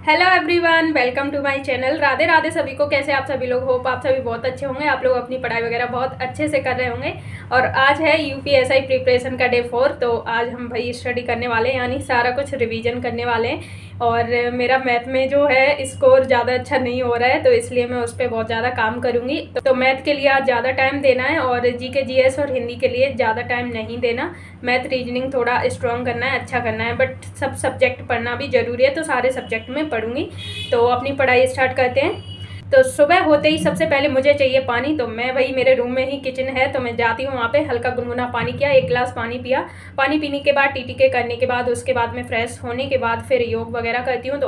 Hello everyone, welcome to my channel. Radhe Radhe सभी को। कैसे आप सभी लोग? होप आप सभी बहुत अच्छे होंगे। आप लोग अपनी पढ़ाई वगैरह बहुत अच्छे से कर रहे होंगे। और आज है यूपीएसआई प्रिपरेशन का डे 4। तो आज हम भाई स्टडी करने वाले हैं, यानी सारा कुछ रिवीजन करने वाले हैं। और मेरा मैथ में जो है स्कोर ज़्यादा अच्छा नहीं हो रहा है, तो इसलिए मैं उस पर बहुत ज़्यादा काम करूँगी। तो मैथ के लिए आज ज़्यादा टाइम देना है और जीके जीएस और हिंदी के लिए ज़्यादा टाइम नहीं देना। मैथ रीजनिंग थोड़ा स्ट्रॉन्ग करना है, अच्छा करना है, बट सब सब्जेक्ट पढ़ना भी ज़रूरी है, तो सारे सब्जेक्ट में पढ़ूंगी। तो अपनी पढ़ाई स्टार्ट करते हैं। तो सुबह होते ही सबसे पहले मुझे चाहिए पानी। तो मैं भाई, मेरे रूम में ही किचन है, तो मैं जाती हूँ वहाँ पे, हल्का गुनगुना पानी किया, 1 गिलास पानी पिया। पानी पीने के बाद टीटीके करने के बाद, उसके बाद मैं फ्रेश होने के बाद फिर योग वगैरह करती हूँ।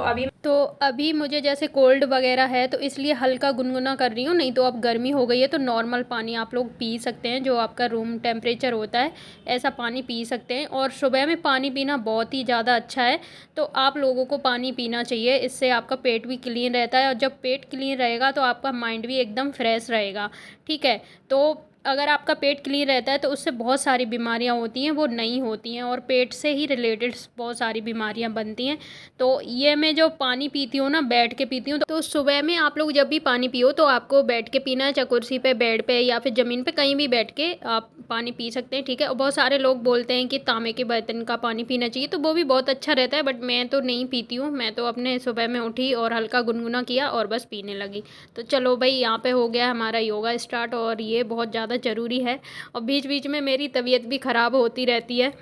तो अभी मुझे जैसे कोल्ड वगैरह है, तो इसलिए हल्का गुनगुना कर रही हूँ। नहीं तो अब गर्मी हो गई है, तो नॉर्मल पानी आप लोग पी सकते हैं, जो आपका रूम टेम्परेचर होता है ऐसा पानी पी सकते हैं। और सुबह में पानी पीना बहुत ही ज़्यादा अच्छा है, तो आप लोगों को पानी पीना चाहिए। इससे आपका पेट भी क्लीन रहता है, और जब पेट क्लीन रहेगा तो आपका माइंड भी एकदम फ्रेश रहेगा। ठीक है, तो अगर आपका पेट क्लीन रहता है तो उससे बहुत सारी बीमारियां होती हैं वो नहीं होती हैं, और पेट से ही रिलेटेड बहुत सारी बीमारियां बनती हैं। तो ये मैं जो पानी पीती हूँ ना, बैठ के पीती हूँ। तो सुबह में आप लोग जब भी पानी पियो तो आपको बैठ के पीना है, चाहे कुर्सी पे, बेड पे, या फिर ज़मीन पे, कहीं भी बैठ के आप पानी पी सकते हैं। ठीक है, और बहुत सारे लोग बोलते हैं कि तांबे के बर्तन का पानी पीना चाहिए, तो वो भी बहुत अच्छा रहता है, बट मैं तो नहीं पीती हूँ। मैं तो अपने सुबह में उठी और हल्का गुनगुना किया और बस पीने लगी। तो चलो भाई, यहाँ पे हो गया हमारा योगा स्टार्ट, और ये बहुत ज़्यादा ज़रूरी है। और बीच बीच में मेरी तबीयत भी ख़राब होती रहती है।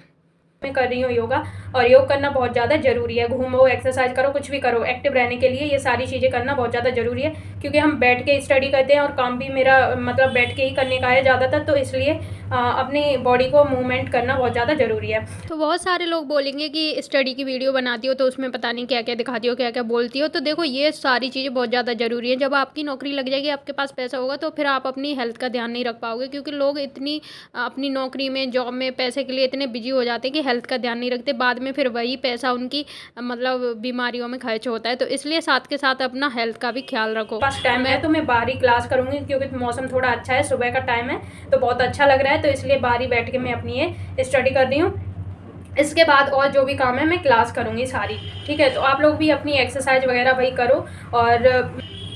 मैं कर रही हूँ योगा, और योग करना बहुत ज़्यादा ज़रूरी है। घूमो, एक्सरसाइज करो, कुछ भी करो, एक्टिव रहने के लिए ये सारी चीज़ें करना बहुत ज़्यादा ज़रूरी है। क्योंकि हम बैठ के स्टडी करते हैं, और काम भी मेरा मतलब बैठ के ही करने का है ज़्यादातर, तो इसलिए अपनी बॉडी को मूवमेंट करना बहुत ज़्यादा ज़रूरी है। तो बहुत सारे लोग बोलेंगे कि स्टडी की वीडियो बनाती हो तो उसमें पता नहीं क्या क्या दिखाती हो, क्या क्या बोलती हो। तो देखो, ये सारी चीज़ें बहुत ज़्यादा ज़रूरी है। जब आपकी नौकरी लग जाएगी, आपके पास पैसा होगा, तो फिर आप अपनी हेल्थ का ध्यान नहीं रख पाओगे। क्योंकि लोग इतनी अपनी नौकरी में, जॉब में पैसे के लिए इतने बिजी हो जाते हैं कि हेल्थ का ध्यान नहीं रखते। बाद में फिर वही पैसा उनकी मतलब बीमारियों में खर्च होता है। तो इसलिए साथ के साथ अपना हेल्थ का भी ख्याल रखो। फर्स्ट टाइम है तो मैं बाहर ही क्लास करूँगी, क्योंकि मौसम थोड़ा अच्छा है, सुबह का टाइम है तो बहुत अच्छा लग रहा है, तो इसलिए बाहर ही बैठ के मैं अपनी ये स्टडी कर रही हूँ। इसके बाद और जो भी काम है मैं क्लास करूँगी सारी। ठीक है, तो आप लोग भी अपनी एक्सरसाइज वगैरह भाई करो।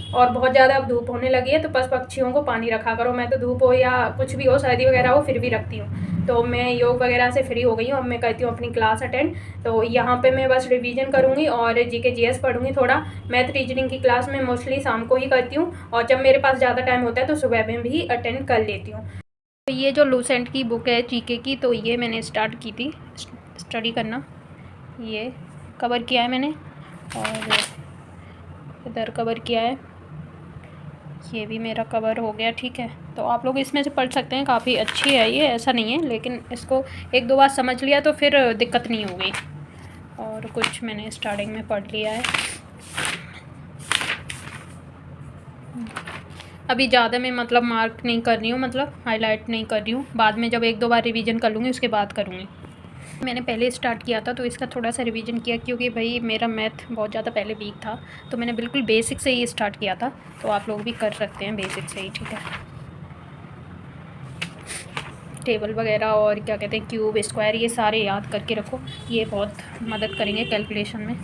और बहुत ज़्यादा अब धूप होने लगी है, तो पशु पक्षियों को पानी रखा करो। मैं तो धूप हो या कुछ भी हो, सर्दी वगैरह हो, फिर भी रखती हूँ। तो मैं योग वगैरह से फ्री हो गई हूँ, अब मैं करती हूँ अपनी क्लास अटेंड। तो यहाँ पे मैं बस रिवीजन करूँगी और जीके जीएस पढ़ूँगी थोड़ा। मैथ रीजनिंग की क्लास मैं मोस्टली शाम को ही करती हूँ, और जब मेरे पास ज़्यादा टाइम होता है तो सुबह में भी अटेंड कर लेती हूँ। तो ये जो लूसेंट की बुक है जीके की, तो ये मैंने स्टार्ट की थी स्टडी करना। ये कवर किया है मैंने, और इधर कवर किया है, ये भी मेरा कवर हो गया। ठीक है, तो आप लोग इसमें से पढ़ सकते हैं, काफ़ी अच्छी है ये, ऐसा नहीं है, लेकिन इसको 1-2 बार समझ लिया तो फिर दिक्कत नहीं होगी। और कुछ मैंने स्टार्टिंग में पढ़ लिया है। अभी ज़्यादा मैं मतलब मार्क नहीं कर रही हूँ, मतलब हाईलाइट नहीं कर रही हूँ। बाद में जब 1-2 बार रिवीजन कर लूँगी उसके बाद करूँगी। मैंने पहले स्टार्ट किया था तो इसका थोड़ा सा रिवीजन किया, क्योंकि भाई मेरा मैथ बहुत ज़्यादा पहले वीक था, तो मैंने बिल्कुल बेसिक से ही स्टार्ट किया था। तो आप लोग भी कर सकते हैं बेसिक से ही। ठीक है, टेबल वगैरह और क्या कहते हैं, क्यूब, स्क्वायर, ये सारे याद करके रखो, ये बहुत मदद करेंगे कैलकुलेशन में।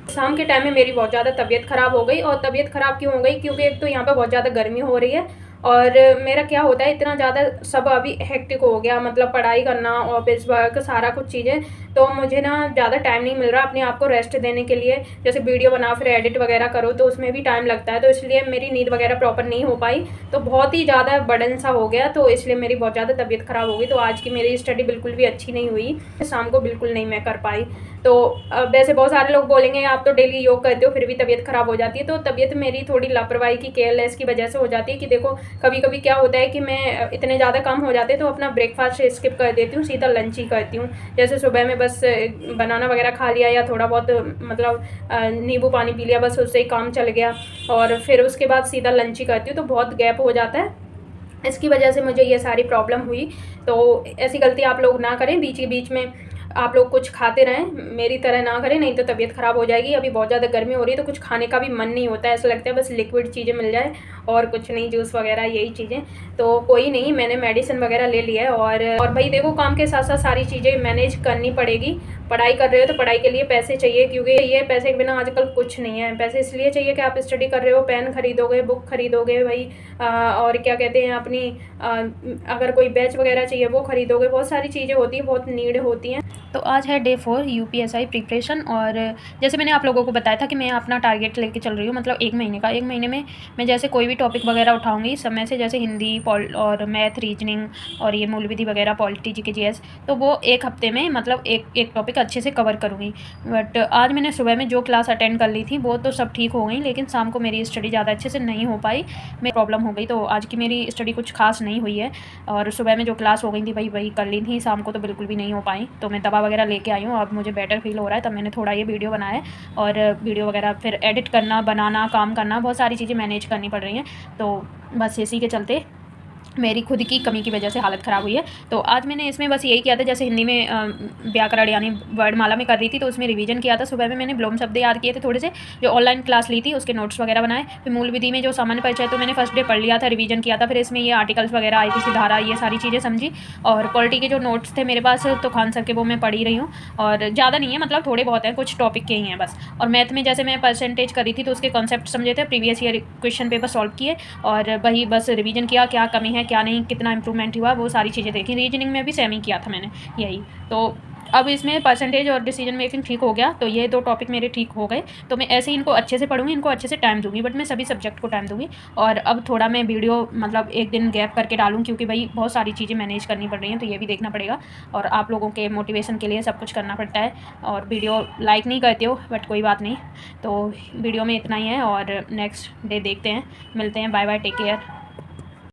शाम के टाइम में मेरी बहुत ज़्यादा तबीयत ख़राब हो गई। और तबीयत ख़राब क्यों हो गई? क्योंकि एक तो यहाँ पे बहुत ज़्यादा गर्मी हो रही है, और मेरा क्या होता है, इतना ज़्यादा सब अभी हेक्टिक हो गया, मतलब पढ़ाई करना, ऑफिस वर्क, सारा कुछ चीज़ें। तो मुझे ना ज़्यादा टाइम नहीं मिल रहा अपने आप को रेस्ट देने के लिए। जैसे वीडियो बनाओ, फिर एडिट वगैरह करो, तो उसमें भी टाइम लगता है, तो इसलिए मेरी नींद वगैरह प्रॉपर नहीं हो पाई। तो बहुत ही ज़्यादा बर्डन सा हो गया, तो इसलिए मेरी बहुत ज़्यादा तबीयत ख़राब हो गई। तो आज की मेरी स्टडी बिल्कुल भी अच्छी नहीं हुई, शाम को बिल्कुल नहीं मैं कर पाई। तो वैसे बहुत सारे लोग बोलेंगे आप तो डेली योग करते हो फिर भी तबीयत ख़राब हो जाती है। तो तबीयत मेरी थोड़ी लापरवाही की, केयरलेस की वजह से हो जाती है। कि देखो, कभी कभी क्या होता है कि मैं इतने ज़्यादा काम हो जाते हैं तो अपना ब्रेकफास्ट स्किप कर देती हूँ, सीधा लंच ही करती हूँ। जैसे सुबह में बस बनाना वगैरह खा लिया, या थोड़ा बहुत मतलब नींबू पानी पी लिया, बस उससे ही काम चल गया। और फिर उसके बाद सीधा लंच ही करती हूँ, तो बहुत गैप हो जाता है। इसकी वजह से मुझे ये सारी प्रॉब्लम हुई। तो ऐसी गलती आप लोग ना करें, बीच के बीच में आप लोग कुछ खाते रहें, मेरी तरह ना करें, नहीं तो तबीयत ख़राब हो जाएगी। अभी बहुत ज़्यादा गर्मी हो रही है, तो कुछ खाने का भी मन नहीं होता है, ऐसा लगता है बस लिक्विड चीज़ें मिल जाए और कुछ नहीं, जूस वगैरह यही चीज़ें। तो कोई नहीं, मैंने मेडिसिन वगैरह ले लिया है। और भाई देखो, काम के साथ साथ सारी चीज़ें मैनेज करनी पड़ेगी। पढ़ाई कर रहे हो तो पढ़ाई के लिए पैसे चाहिए, क्योंकि ये पैसे के बिना आजकल कुछ नहीं है। पैसे इसलिए चाहिए कि आप स्टडी कर रहे हो, पेन खरीदोगे, बुक खरीदोगे भाई, और क्या कहते हैं अपनी अगर कोई बैच वगैरह चाहिए वो खरीदोगे, बहुत सारी चीज़ें होती हैं, बहुत नीड होती हैं। तो आज है डे 4 यूपीएसआई प्रिपरेशन, और जैसे मैंने आप लोगों को बताया था कि मैं अपना टारगेट लेके चल रही हूँ, मतलब 1 महीने का। 1 महीने में मैं जैसे कोई भी टॉपिक वगैरह उठाऊँगी समय से, जैसे हिंदी और मैथ, रीजनिंग और ये मूल विधि वगैरह, पॉलिटी, जीके, जीएस, तो वो 1 हफ्ते में मतलब एक टॉपिक अच्छे से कवर करूँगी। बट आज मैंने सुबह में जो क्लास अटेंड कर ली थी वो तो सब ठीक हो गई, लेकिन शाम को मेरी स्टडी ज़्यादा अच्छे से नहीं हो पाई, मैं प्रॉब्लम हो गई, तो आज की मेरी स्टडी कुछ खास नहीं हुई है। और सुबह में जो क्लास हो गई थी वही कर ली थी, शाम को तो बिल्कुल भी नहीं हो पाई। तो मैं दवा वगैरह लेके आई हूँ, अब मुझे बेटर फील हो रहा है, तब मैंने थोड़ा ये वीडियो बनाया है। और वीडियो वगैरह फिर एडिट करना, बनाना, काम करना, बहुत सारी चीज़ें मैनेज करनी पड़ रही हैं। तो बस इसी के चलते मेरी खुद की कमी की वजह से हालत ख़राब हुई है। तो आज मैंने इसमें बस यही किया था, जैसे हिंदी में व्याकरण यानी वर्णमाला में कर रही थी, तो उसमें रिवीजन किया था। सुबह में मैंने विलोम शब्द याद किए थे थोड़े से, जो ऑनलाइन क्लास ली थी उसके नोट्स वगैरह बनाए। फिर मूल विधि में जो सामान्य परिचय तो मैंने फर्स्ट डे पढ़ लिया था, रिवीजन किया था। फिर इसमें ये आर्टिकल्स वगैरह, आईपीसी धारा, ये सारी चीज़ें समझी। और पॉलिटी के जो नोट्स थे मेरे पास, तो खान सर के, वो मैं पढ़ ही रही हूँ, और ज़्यादा नहीं है, मतलब थोड़े बहुत हैं, कुछ टॉपिक के ही हैं बस। और मैथ में जैसे मैं परसेंटेज करी थी तो उसके कॉन्सेप्ट समझे थे, previous year question paper solve किए, और वही बस रिवीजन किया, क्या कमी है क्या नहीं, कितना इंप्रूवमेंट हुआ, वो सारी चीज़ें देखी। रीजनिंग में भी सेम ही किया था मैंने यही। तो अब इसमें परसेंटेज और डिसीजन मेकिंग ठीक हो गया, तो ये 2 टॉपिक मेरे ठीक हो गए। तो मैं ऐसे ही इनको अच्छे से पढ़ूँगी, इनको अच्छे से टाइम दूँगी, बट मैं सभी सब्जेक्ट को टाइम दूँगी। और अब थोड़ा मैं वीडियो मतलब 1 दिन गैप करके डालूँ, क्योंकि भाई बहुत सारी चीज़ें मैनेज करनी पड़ रही हैं, तो ये भी देखना पड़ेगा। और आप लोगों के मोटिवेशन के लिए सब कुछ करना पड़ता है। और वीडियो लाइक नहीं करते हो, बट कोई बात नहीं। तो वीडियो में इतना ही है, और नेक्स्ट डे देखते हैं, मिलते हैं। Bye bye, take care.